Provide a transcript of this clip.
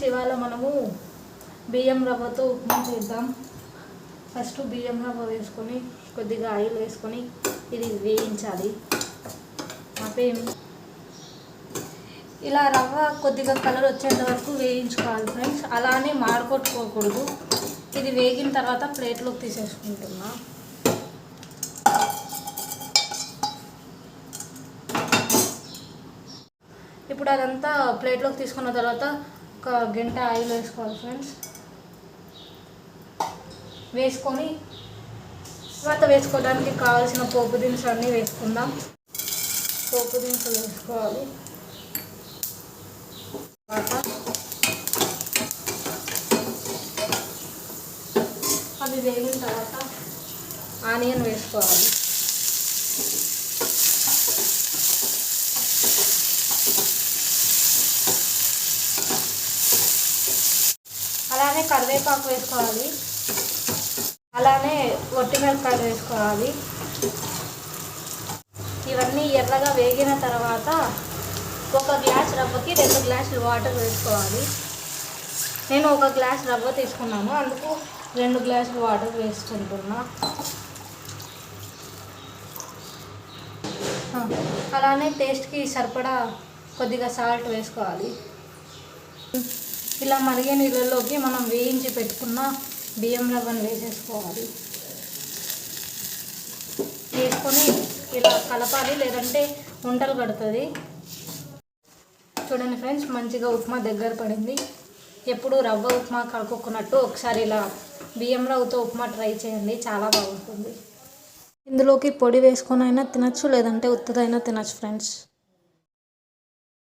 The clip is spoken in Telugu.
ఇవాళ మనము బియ్యం రవ్వతో ఉప్మా చేద్దాం. ఫస్ట్ బియ్యం రవ్వ వేసుకొని కొద్దిగా ఆయిల్ వేసుకొని ఇది వేయించాలి. ఆపేమి ఇలా రవ్వ కొద్దిగా కలర్ వచ్చేంత వరకు వేయించుకోవాలి ఫ్రెండ్స్. అలానే మాడకొట్టుకోకూడదు. ఇది వేగిన తర్వాత ప్లేట్లోకి తీసేసుకుంటున్నా. ఇప్పుడు అదంతా ప్లేట్లోకి తీసుకున్న తర్వాత ఒక గంట ఆయిల్ వేసుకోవాలి ఫ్రెండ్స్. వేసుకొని తర్వాత వేసుకోవడానికి కావాల్సిన పోపు దినుసులు అన్నీ వేసుకుందాం. పోపు దినుసులు వేసుకోవాలి. అవి వేగిన తర్వాత ఆనియన్ వేసుకోవాలి. అలానే కరివేపాకు వేసుకోవాలి. అలానే ఒట్టిమిరపకాయలు వేసుకోవాలి. ఇవన్నీ ఎర్రగా వేగిన తర్వాత ఒక గ్లాస్ రవ్వకి 2 గ్లాసులు వాటర్ వేసుకోవాలి. నేను ఒక గ్లాస్ రవ్వ తీసుకున్నాను, అందుకు 2 గ్లాసులు వాటర్ వేసుకుంటున్నా. అలానే టేస్ట్కి సరిపడా కొద్దిగా సాల్ట్ వేసుకోవాలి. ఇలా మరిగే నీళ్ళలోకి మనం వేయించి పెట్టుకున్న బియ్యం రవ్వను వేసేసుకోవాలి. వేసుకొని ఇలా కలపాలి, లేదంటే ఉండలు కడుతుంది. చూడండి ఫ్రెండ్స్, మంచిగా ఉప్మా దగ్గర పడింది. ఎప్పుడు రవ్వ ఉప్మా కలుపుకున్నట్టు ఒకసారి ఇలా బియ్యం రవ్వతో ఉప్మా ట్రై చేయండి, చాలా బాగుంటుంది. ఇందులోకి పొడి వేసుకొని అయినా తినచ్చు, లేదంటే ఉత్తదైనా తినచ్చు ఫ్రెండ్స్.